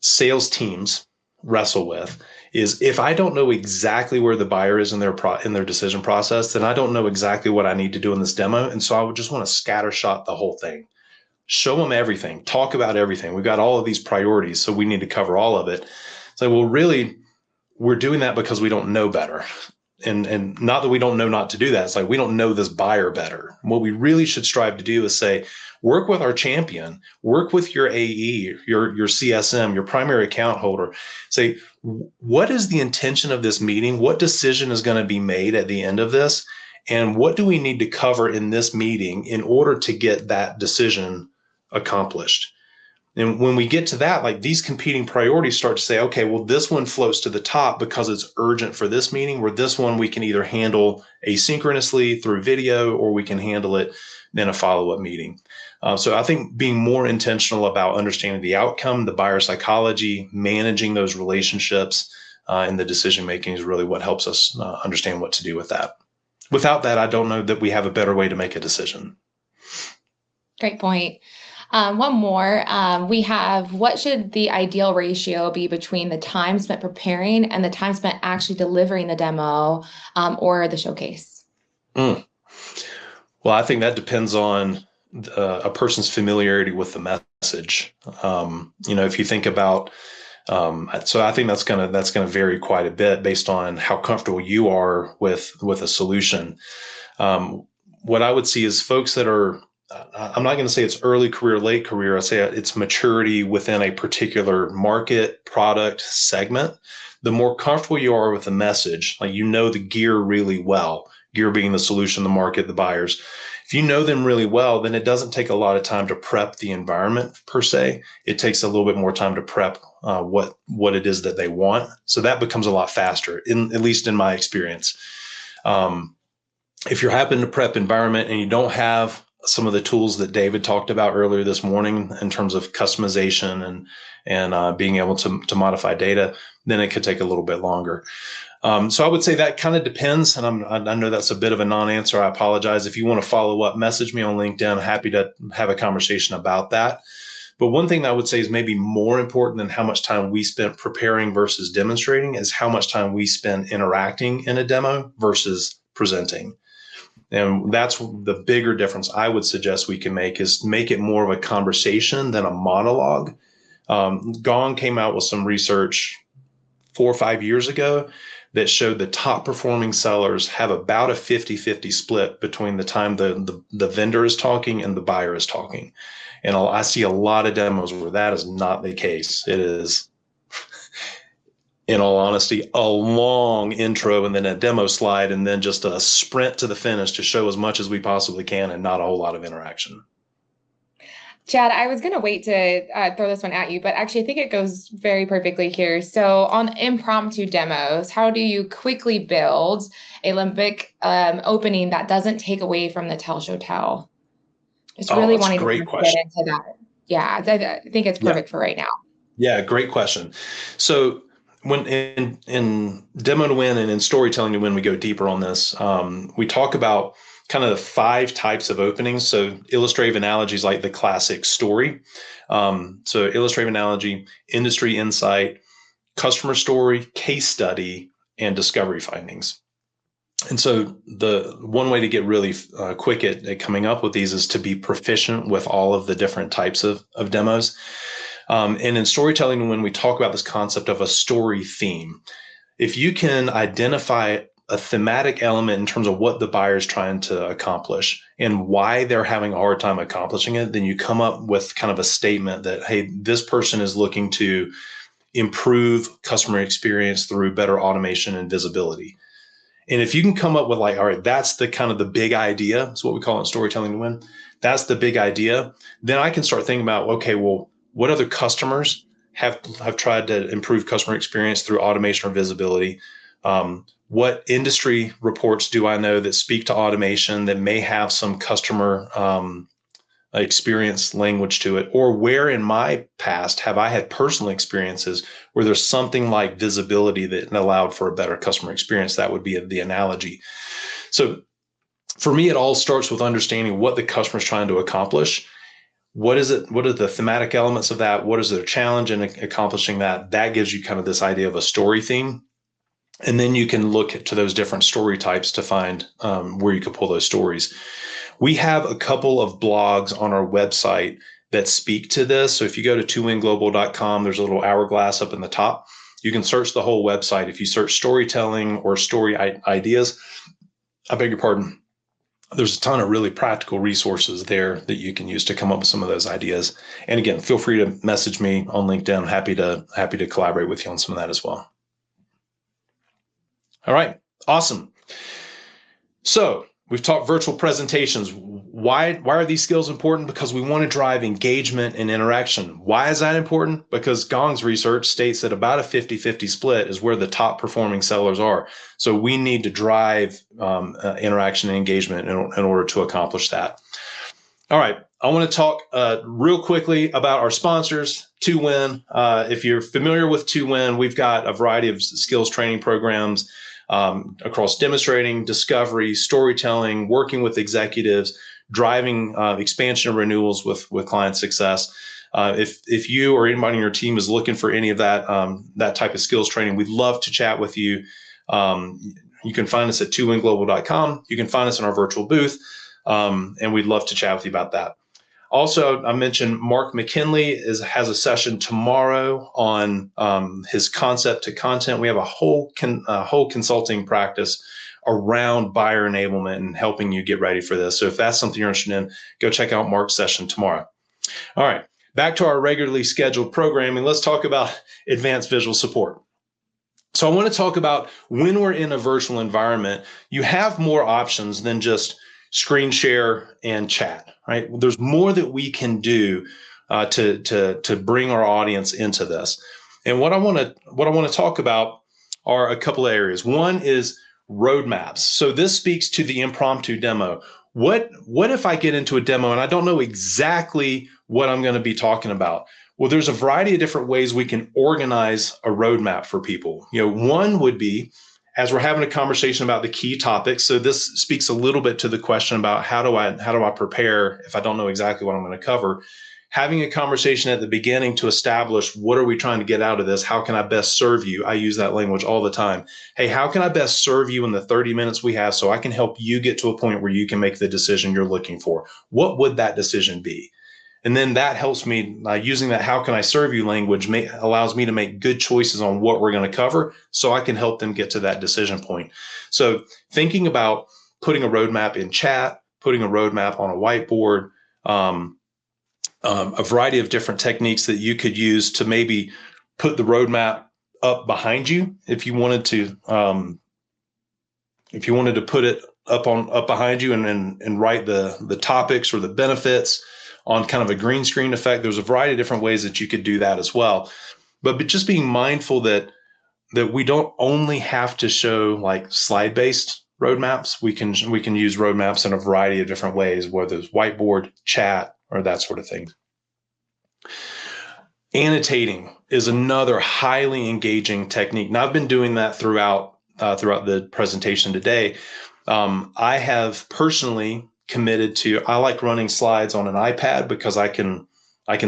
sales teams wrestle with is if I don't know exactly where the buyer is in their decision process, then I don't know exactly what I need to do in this demo. And so I would just want to scattershot the whole thing, show them everything, talk about everything. We've got all of these priorities, so we need to cover all of it. So, well, really, we're doing that because we don't know better. And not that we don't know not to do that. It's like we don't know this buyer better. What we really should strive to do is say, work with our champion, work with your AE, your CSM, your primary account holder. Say, what is the intention of this meeting? What decision is going to be made at the end of this? And what do we need to cover in this meeting in order to get that decision accomplished? And when we get to that, like these competing priorities start to say, okay, well, this one floats to the top because it's urgent for this meeting, where this one we can either handle asynchronously through video, or we can handle it in a follow-up meeting. So I think being more intentional about understanding the outcome, the buyer psychology, managing those relationships, and the decision-making is really what helps us understand what to do with that. Without that, I don't know that we have a better way to make a decision.
Great point. One more. We have, what should the ideal ratio be between the time spent preparing and the time spent actually delivering the demo or the showcase?
Mm. Well, I think that depends on a person's familiarity with the message. If you think about, so I think that's gonna vary quite a bit based on how comfortable you are with a solution. What I would see is folks that are, I'm not going to say it's early career, late career. I say it's maturity within a particular market, product, segment. The more comfortable you are with the message, like the gear really well, gear being the solution, the market, the buyers. If you know them really well, then it doesn't take a lot of time to prep the environment per se. It takes a little bit more time to prep what it is that they want. So that becomes a lot faster, at least in my experience. If you're happen to prep environment and you don't have some of the tools that David talked about earlier this morning in terms of customization and being able to modify data, then it could take a little bit longer. So I would say that kind of depends. And I know that's a bit of a non-answer. I apologize. If you want to follow up, message me on LinkedIn. I'm happy to have a conversation about that. But one thing that I would say is maybe more important than how much time we spent preparing versus demonstrating is how much time we spend interacting in a demo versus presenting. And that's the bigger difference I would suggest we can make, is make it more of a conversation than a monologue. Gong came out with some research 4 or 5 years ago that showed the top performing sellers have about a 50-50 split between the time the vendor is talking and the buyer is talking. And I see a lot of demos where that is not the case. It is, in all honesty, a long intro and then a demo slide and then just a sprint to the finish to show as much as we possibly can and not a whole lot of interaction.
Chad, I was going to wait to throw this one at you, but actually I think it goes very perfectly here. So on impromptu demos, how do you quickly build a limbic opening that doesn't take away from the tell, show, tell? Just really wanting to get into that. Yeah, I think it's perfect for right now.
Yeah, great question. So when in Demo to Win and in Storytelling to Win, we go deeper on this. We talk about kind of the 5 types of openings. So illustrative analogies like the classic story. So illustrative analogy, industry insight, customer story, case study, and discovery findings. And so the one way to get really quick at coming up with these is to be proficient with all of the different types of demos. And in Storytelling, when we talk about this concept of a story theme, if you can identify a thematic element in terms of what the buyer is trying to accomplish and why they're having a hard time accomplishing it, then you come up with kind of a statement that, hey, this person is looking to improve customer experience through better automation and visibility. And if you can come up with like, all right, that's the kind of the big idea. It's what we call it in Storytelling to Win. That's the big idea. Then I can start thinking about, okay, well, what other customers have tried to improve customer experience through automation or visibility? What industry reports do I know that speak to automation that may have some customer experience language to it? Or where in my past have I had personal experiences where there's something like visibility that allowed for a better customer experience? That would be the analogy. So for me, it all starts with understanding what the customer is trying to accomplish. What is it? What are the thematic elements of that? What is their challenge in accomplishing that? That gives you kind of this idea of a story theme. And then you can look to those different story types to find where you can pull those stories. We have a couple of blogs on our website that speak to this. So if you go to twinglobal.com, there's a little hourglass up in the top. You can search the whole website. If you search storytelling or story ideas, I beg your pardon, there's a ton of really practical resources there that you can use to come up with some of those ideas. And again, feel free to message me on LinkedIn. I'm happy to collaborate with you on some of that as well. All right, awesome. So we've talked virtual presentations. Why are these skills important? Because we want to drive engagement and interaction. Why is that important? Because Gong's research states that about a 50-50 split is where the top performing sellers are. So we need to drive interaction and engagement in order to accomplish that. All right, I want to talk real quickly about our sponsors, 2Win. If you're familiar with 2Win, we've got a variety of skills training programs across demonstrating, discovery, storytelling, working with executives driving expansion and renewals with client success. If you or anybody on your team is looking for any of that that type of skills training, we'd love to chat with you. You can find us at twowinglobal.com. You can find us in our virtual booth, and we'd love to chat with you about that. Also, I mentioned Mark McKinley has a session tomorrow on his concept to content. We have a whole consulting practice around buyer enablement and helping you get ready for this. So if that's something you're interested in, go check out Mark's session tomorrow. All right, back to our regularly scheduled programming. Let's talk about advanced visual support. So I want to talk about when we're in a virtual environment, you have more options than just screen share and chat, right? There's more that we can do to bring our audience into this. And what I want to talk about are a couple of areas. One is roadmaps. So this speaks to the impromptu demo. What if I get into a demo and I don't know exactly what I'm going to be talking about? Well, there's a variety of different ways we can organize a roadmap for people. One would be, as we're having a conversation about the key topics. So this speaks a little bit to the question about how do I prepare if I don't know exactly what I'm going to cover. Having a conversation at the beginning to establish what are we trying to get out of this? How can I best serve you? I use that language all the time. Hey, how can I best serve you in the 30 minutes we have so I can help you get to a point where you can make the decision you're looking for? What would that decision be? And then that helps me using that how can I serve you language allows me to make good choices on what we're going to cover so I can help them get to that decision point. So thinking about putting a roadmap in chat, putting a roadmap on a whiteboard, a variety of different techniques that you could use to maybe put the roadmap up behind you if you wanted to put it up behind you and write the topics or the benefits on kind of a green screen effect. There's a variety of different ways that you could do that as well. But just being mindful that we don't only have to show like slide-based roadmaps. We can use roadmaps in a variety of different ways, whether it's whiteboard, chat, or that sort of thing. Annotating is another highly engaging technique. Now, I've been doing that throughout the presentation today. I have personally committed to, I like running slides on an iPad because I can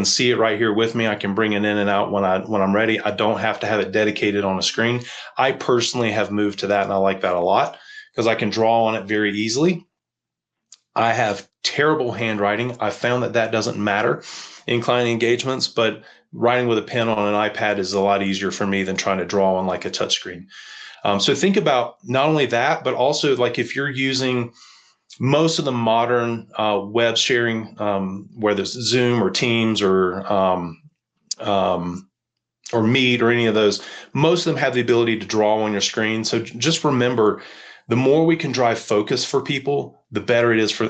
see it right here with me. I can bring it in and out when I'm ready. I don't have to have it dedicated on a screen. I personally have moved to that, and I like that a lot because I can draw on it very easily. I have terrible handwriting. I found that doesn't matter in client engagements, but writing with a pen on an iPad is a lot easier for me than trying to draw on like a touchscreen. So think about not only that, but also like if you're using most of the modern web sharing, whether it's Zoom or Teams or Meet or any of those, most of them have the ability to draw on your screen. So just remember, the more we can drive focus for people, the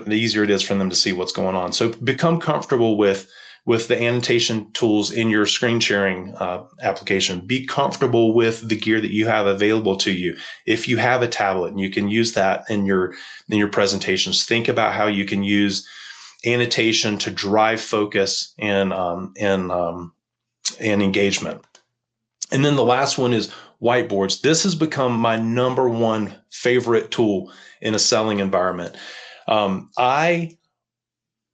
easier it is for them to see what's going on. So become comfortable with the annotation tools in your screen sharing application. Be comfortable with the gear that you have available to you. If you have a tablet and you can use that in your presentations, think about how you can use annotation to drive focus and engagement. And then the last one is whiteboards. This has become my number one favorite tool in a selling environment. I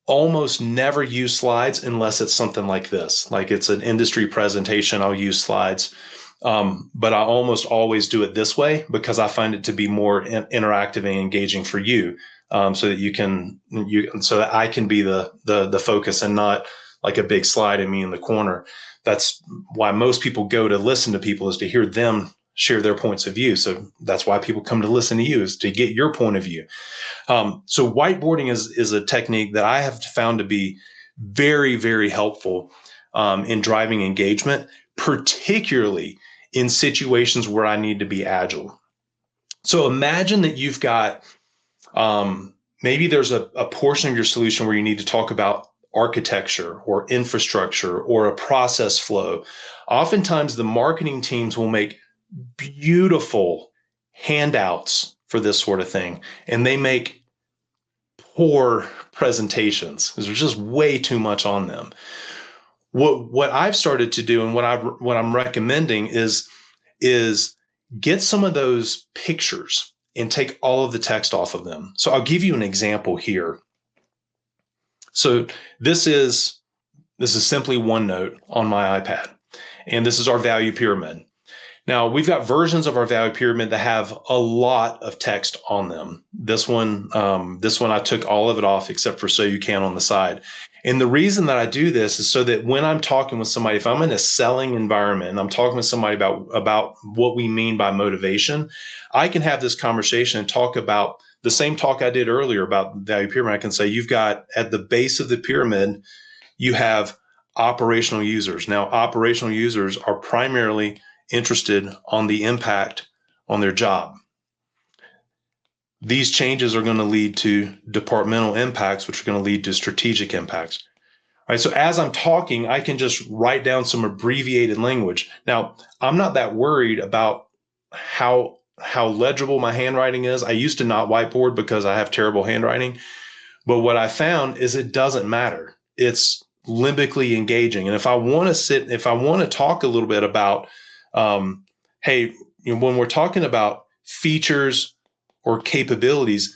almost never use slides unless it's something like this, like it's an industry presentation. I'll use slides, but I almost always do it this way because I find it to be more interactive and engaging for you, so that I can be the focus and not like a big slide and me in the corner. That's why most people go to listen to people, is to hear them share their points of view. So that's why people come to listen to you, is to get your point of view. So whiteboarding is a technique that I have found to be very, very helpful in driving engagement, particularly in situations where I need to be agile. So imagine that you've got, maybe there's a portion of your solution where you need to talk about architecture or infrastructure or a process flow. Oftentimes the marketing teams will make beautiful handouts for this sort of thing, and they make poor presentations because there's just way too much on them. What I've started to do and what I'm recommending is get some of those pictures and take all of the text off of them. So I'll give you an example here. So this is simply OneNote on my iPad, and this is our value pyramid. Now, we've got versions of our value pyramid that have a lot of text on them. This one I took all of it off except for so you can on the side. And the reason that I do this is so that when I'm talking with somebody, if I'm in a selling environment and I'm talking with somebody about what we mean by motivation, I can have this conversation and talk about the same talk I did earlier about value pyramid. I can say you've got at the base of the pyramid, you have operational users. Now, operational users are primarily interested on the impact on their job. These changes are going to lead to departmental impacts, which are going to lead to strategic impacts. All right, so as I'm talking, I can just write down some abbreviated language. Now, I'm not that worried about how legible my handwriting is. I used to not whiteboard because I have terrible handwriting. But what I found is it doesn't matter. It's limbically engaging. And if I want to talk a little bit about, hey, when we're talking about features or capabilities,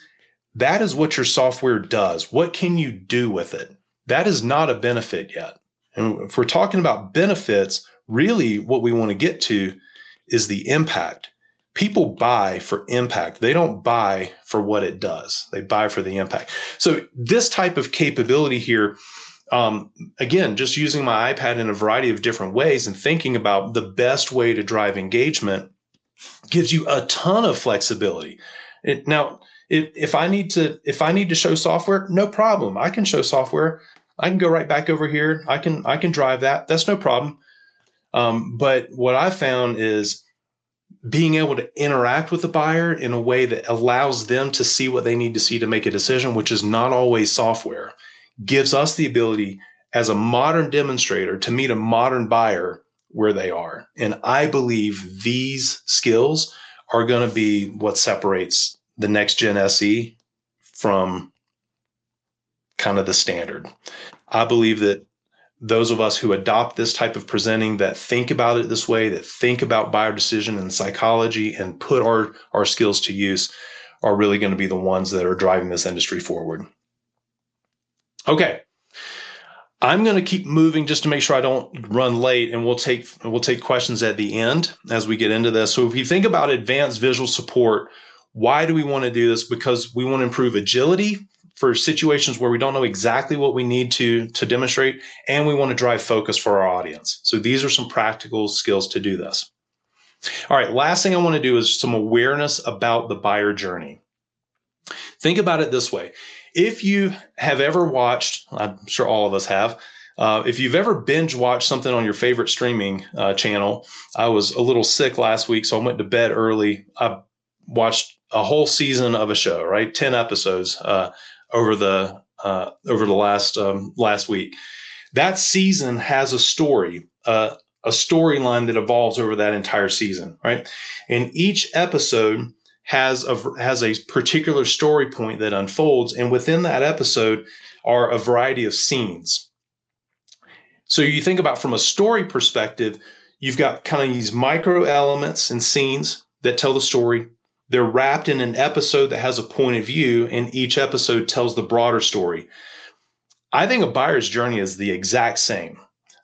that is what your software does. What can you do with it? That is not a benefit yet. And if we're talking about benefits, really what we want to get to is the impact. People buy for impact. They don't buy for what it does. They buy for the impact. So this type of capability here, again, just using my iPad in a variety of different ways and thinking about the best way to drive engagement gives you a ton of flexibility. If I need to show software, no problem. I can show software. I can go right back over here. I can drive that. That's no problem. But what I found is being able to interact with the buyer in a way that allows them to see what they need to see to make a decision, which is not always software, gives us the ability as a modern demonstrator to meet a modern buyer where they are. And I believe these skills are going to be what separates the next gen SE from kind of the standard. I believe that those of us who adopt this type of presenting, that think about it this way, that think about buyer decision and psychology and put our skills to use, are really going to be the ones that are driving this industry forward. Okay. I'm going to keep moving just to make sure I don't run late, and we'll take questions at the end as we get into this. So if you think about advanced visual support, why do we want to do this? Because we want to improve agility for situations where we don't know exactly what we need to demonstrate, and we want to drive focus for our audience. So these are some practical skills to do this. All right, last thing I want to do is some awareness about the buyer journey. Think about it this way. If you have ever watched, I'm sure all of us have, if you've ever binge watched something on your favorite streaming channel, I was a little sick last week, so I went to bed early. I watched a whole season of a show, right? 10 episodes over the last week. That season has a story, a storyline that evolves over that entire season, right? And each episode has a particular story point that unfolds, and within that episode are a variety of scenes. So you think about from a story perspective, you've got kind of these micro elements and scenes that tell the story. They're wrapped in an episode that has a point of view, and each episode tells the broader story. I think a buyer's journey is the exact same.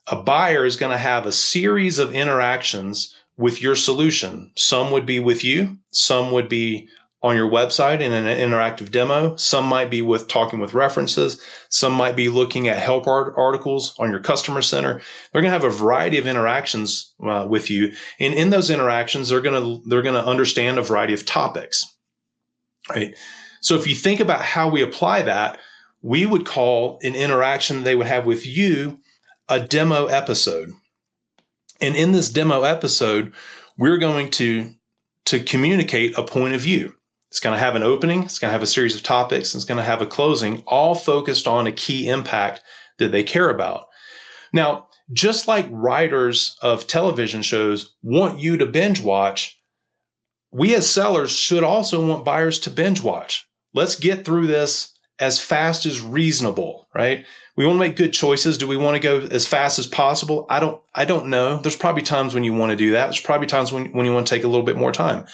A buyer is going to have a series of interactions with your solution. Some would be with you, some would be on your website in an interactive demo, some might be with talking with references, some might be looking at help articles on your customer center. They're going to have a variety of interactions with you, and in those interactions, they're going to understand a variety of topics. Right? So if you think about how we apply that, we would call an interaction they would have with you a demo episode. And in this demo episode, we're going to communicate a point of view. It's going to have an opening, it's going to have a series of topics, and it's going to have a closing, all focused on a key impact that they care about. Now, just like writers of television shows want you to binge watch, we as sellers should also want buyers to binge watch. Let's get through this as fast as reasonable, right? We want to make good choices. Do we want to go as fast as possible? I don't know. There's probably times when you want to do that. There's probably times when you want to take a little bit more time.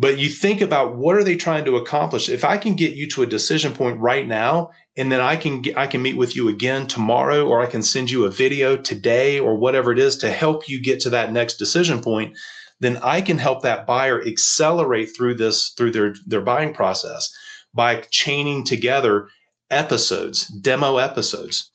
But you think about, what are they trying to accomplish? If I can get you to a decision point right now and then I can meet with you again tomorrow, or I can send you a video today, or whatever it is to help you get to that next decision point, then I can help that buyer accelerate through their buying process by chaining together episodes, demo episodes.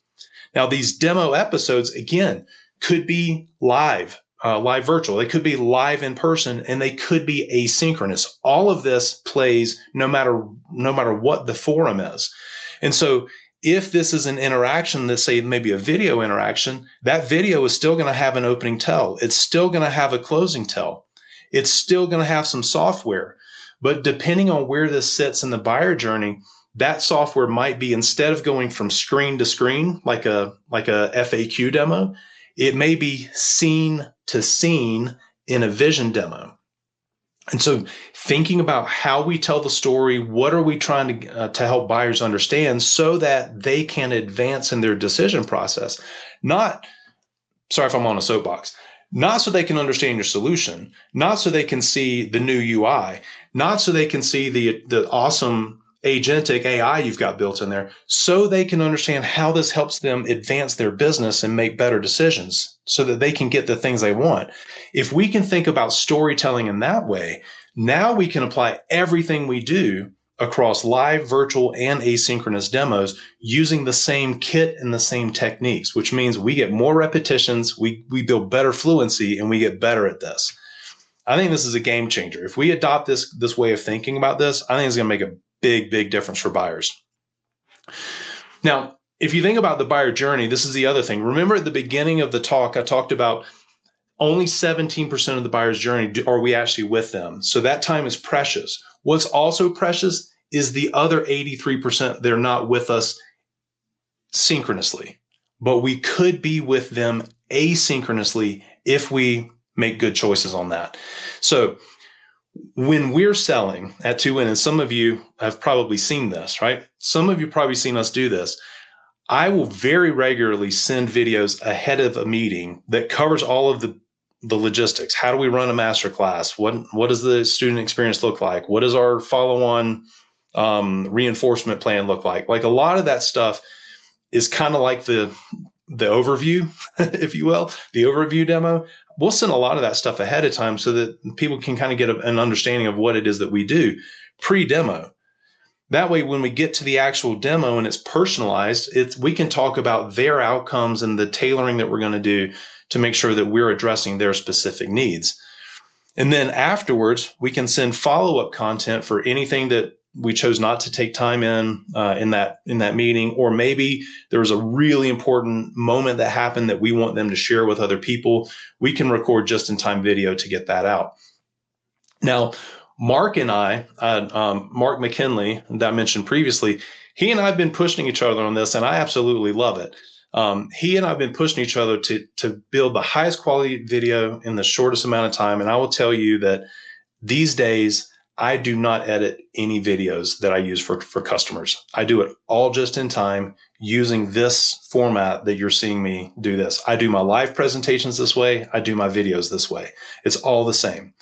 Now, these demo episodes, again, could be live virtual. They could be live in person, and they could be asynchronous. All of this plays no matter what the forum is. And so if this is an interaction, let's say maybe a video interaction, that video is still going to have an opening tell. It's still going to have a closing tell. It's still going to have some software. But depending on where this sits in the buyer journey, that software might be, instead of going from screen to screen like a FAQ demo, it may be scene to scene in a vision demo. And so thinking about how we tell the story, what are we trying to help buyers understand so that they can advance in their decision process? Not, sorry if I'm on a soapbox, not so they can understand your solution, not so they can see the new UI, not so they can see the awesome agentic AI you've got built in there, so they can understand how this helps them advance their business and make better decisions so that they can get the things they want. If we can think about storytelling in that way, now we can apply everything we do across live, virtual, and asynchronous demos using the same kit and the same techniques, which means we get more repetitions, we build better fluency, and we get better at this. I think this is a game changer. If we adopt this way of thinking about this, I think it's going to make a big difference for buyers. Now, if you think about the buyer journey, this is the other thing. Remember at the beginning of the talk, I talked about only 17% of the buyer's journey are we actually with them. So that time is precious. What's also precious is the other 83% they're not with us synchronously, but we could be with them asynchronously if we make good choices on that. So when we're selling at 2Win, and some of you have probably seen this, right? Some of you probably seen us do this. I will very regularly send videos ahead of a meeting that covers all of the logistics. How do we run a masterclass? What does the student experience look like? What does our follow-on reinforcement plan look like? Like, a lot of that stuff is kind of like the overview, if you will, the overview demo. We'll send a lot of that stuff ahead of time so that people can kind of get an understanding of what it is that we do pre-demo. That way, when we get to the actual demo and it's personalized, we can talk about their outcomes and the tailoring that we're going to do to make sure that we're addressing their specific needs. And then afterwards, we can send follow-up content for anything that we chose not to take time in that meeting, or maybe there was a really important moment that happened that we want them to share with other people. We can record just-in-time video to get that out. Now, Mark and I, Mark McKinley, that I mentioned previously, he and I have been pushing each other on this, and I absolutely love it. He and I have been pushing each other to build the highest quality video in the shortest amount of time. And I will tell you that these days, I do not edit any videos that I use for customers. I do it all just in time using this format that you're seeing me do this. I do my live presentations this way. I do my videos this way. It's all the same.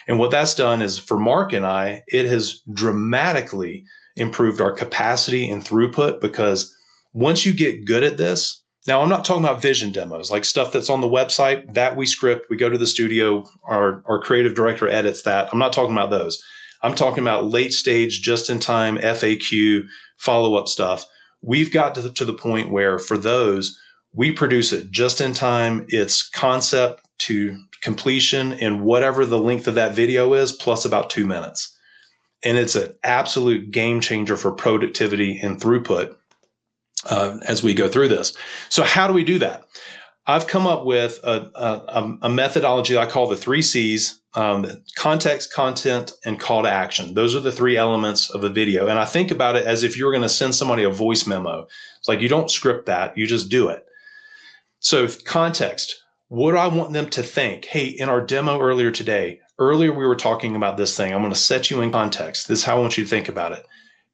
And what that's done is, for Mark and I, it has dramatically improved our capacity and throughput, because once you get good at this, now I'm not talking about vision demos, like stuff that's on the website that we script, we go to the studio, our creative director edits that. I'm not talking about those. I'm talking about late stage, just in time, FAQ, follow-up stuff. We've got to the point where for those, we produce it just in time. It's concept to completion in whatever the length of that video is, plus about 2 minutes. And it's an absolute game changer for productivity and throughput as we go through this. So how do we do that? I've come up with a methodology I call the 3 C's: context, content, and call to action. Those are the 3 elements of a video. And I think about it as if you're going to send somebody a voice memo. It's like, you don't script that, you just do it. So context, what do I want them to think? Hey, in our demo earlier we were talking about this thing. I'm going to set you in context. This is how I want you to think about it.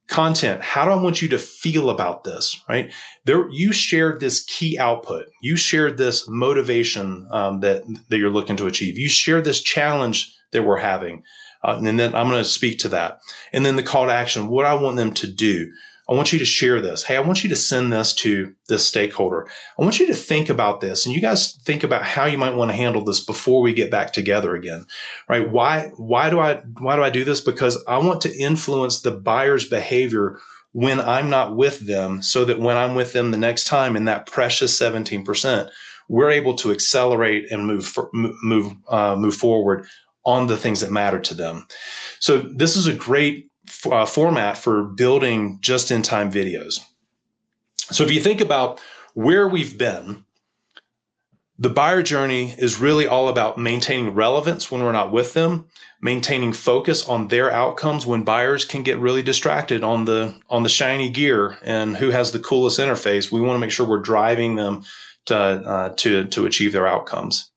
Content, how do I want you to feel about this, right? You shared this key output. You shared this motivation that you're looking to achieve. You shared this challenge that we're having. And then I'm going to speak to that. And then the call to action, what I want them to do. I want you to share this. Hey, I want you to send this to this stakeholder. I want you to think about this, and you guys think about how you might want to handle this before we get back together again, right? Why do I do this? Because I want to influence the buyer's behavior when I'm not with them, so that when I'm with them the next time, in that precious 17%, we're able to accelerate and move forward on the things that matter to them. So this is a great format for building just-in-time videos. So if you think about where we've been, the buyer journey is really all about maintaining relevance when we're not with them, maintaining focus on their outcomes when buyers can get really distracted on the shiny gear and who has the coolest interface. We want to make sure we're driving them to achieve their outcomes.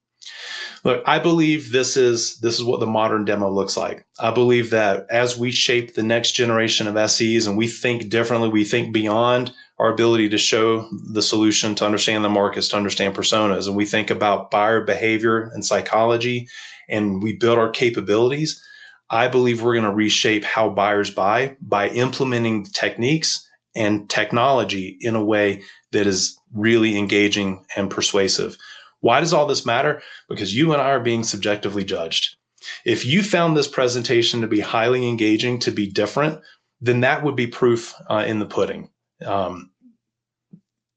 Look, I believe this is what the modern demo looks like. I believe that as we shape the next generation of SEs and we think differently, we think beyond our ability to show the solution, to understand the markets, to understand personas, and we think about buyer behavior and psychology, and we build our capabilities, I believe we're going to reshape how buyers buy by implementing techniques and technology in a way that is really engaging and persuasive. Why does all this matter? Because you and I are being subjectively judged. If you found this presentation to be highly engaging, to be different, then that would be proof in the pudding.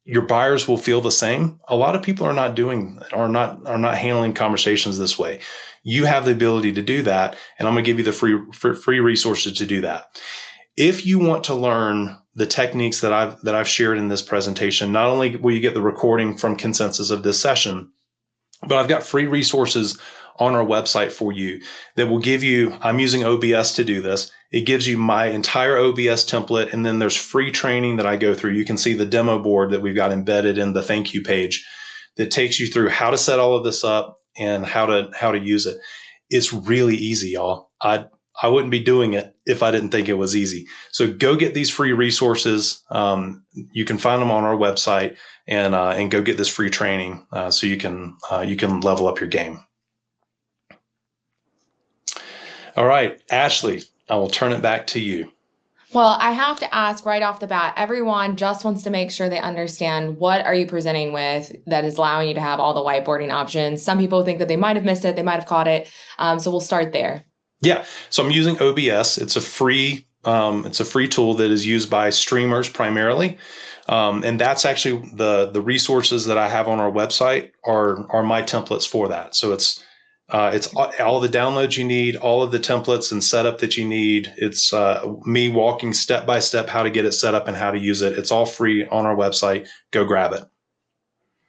Your buyers will feel the same. A lot of people are not handling conversations this way. You have the ability to do that, and I'm going to give you the free resources to do that. If you want to learn the techniques that I've shared in this presentation, not only will you get the recording from Consensus of this session, but I've got free resources on our website for you that will give you, I'm using OBS to do this. It gives you my entire OBS template, and then there's free training that I go through. You can see the demo board that we've got embedded in the thank you page that takes you through how to set all of this up and how to use it. It's really easy, y'all. I wouldn't be doing it if I didn't think it was easy. So go get these free resources. You can find them on our website, and go get this free training so you can level up your game. All right, Ashley, I will turn it back to you.
Well, I have to ask right off the bat, everyone just wants to make sure they understand what are you presenting with that is allowing you to have all the whiteboarding options. Some people think that they might have missed it, they might have caught it. So we'll start there. Yeah,
so I'm using OBS. It's a free tool that is used by streamers primarily. And that's actually the resources that I have on our website are my templates for that. So it's all the downloads you need, all of the templates and setup that you need. It's me walking step by step how to get it set up and how to use it. It's all free on our website. Go grab it.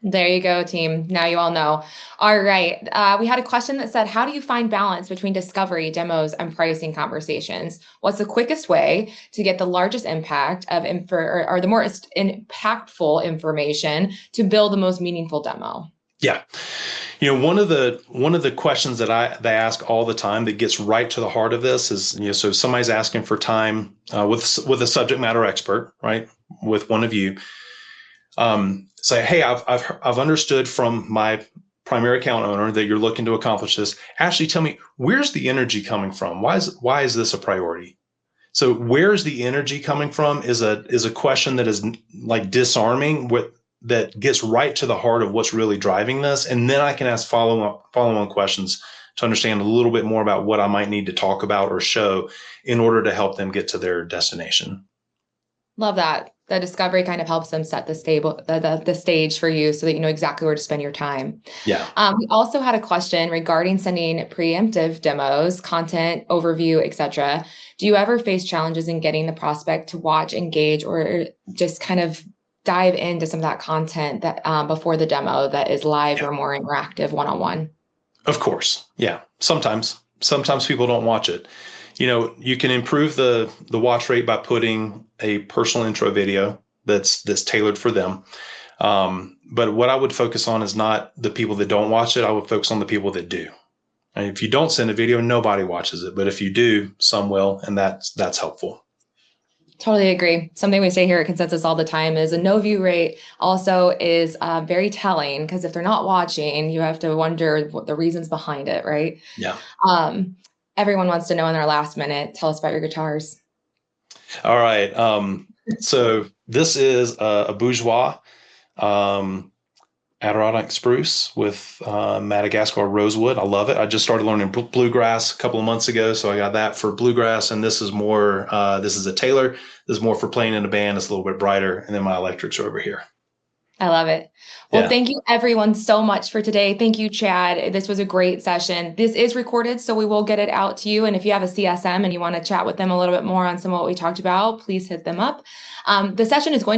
There you go, team. Now you all know. All right. We had a question that said, how do you find balance between discovery, demos, and pricing conversations? What's the quickest way to get the largest impact of or the more impactful information to build the most meaningful demo?
Yeah. One of the questions that they ask all the time that gets right to the heart of this is, so somebody's asking for time with a subject matter expert, right? With one of you. Say, hey, I've understood from my primary account owner that you're looking to accomplish this. Ashley, tell me, where's the energy coming from? Why is this a priority? So where's the energy coming from is a question that is like disarming, that gets right to the heart of what's really driving this. And then I can ask follow-on questions to understand a little bit more about what I might need to talk about or show in order to help them get to their destination.
Love that. The discovery kind of helps them set the stage for you so that you know exactly where to spend your time.
Yeah.
We also had a question regarding sending preemptive demos, content overview, etc. Do you ever face challenges in getting the prospect to watch, engage, or just kind of dive into some of that content that before the demo that is live or more interactive one-on-one?
Of course. Yeah. Sometimes people don't watch it. You can improve the watch rate by putting a personal intro video that's tailored for them. But what I would focus on is not the people that don't watch it. I would focus on the people that do. And if you don't send a video, nobody watches it. But if you do, some will, and that's helpful.
Totally agree. Something we say here at Consensus all the time is a no view rate also is very telling, because if they're not watching, you have to wonder what the reasons behind it, right?
Yeah.
Everyone wants to know in their last minute, tell us about your guitars.
All right. So this is a bourgeois Adirondack spruce with Madagascar rosewood. I love it. I just started learning bluegrass a couple of months ago, so I got that for bluegrass. And this is more. This is a Taylor. This is more for playing in a band. It's a little bit brighter, and then my electrics are over here.
I love it. Well,
Yeah.
Thank you everyone so much for today. Thank you, Chad. This was a great session. This is recorded, so we will get it out to you. And if you have a CSM and you want to chat with them a little bit more on some of what we talked about, please hit them up. The session is going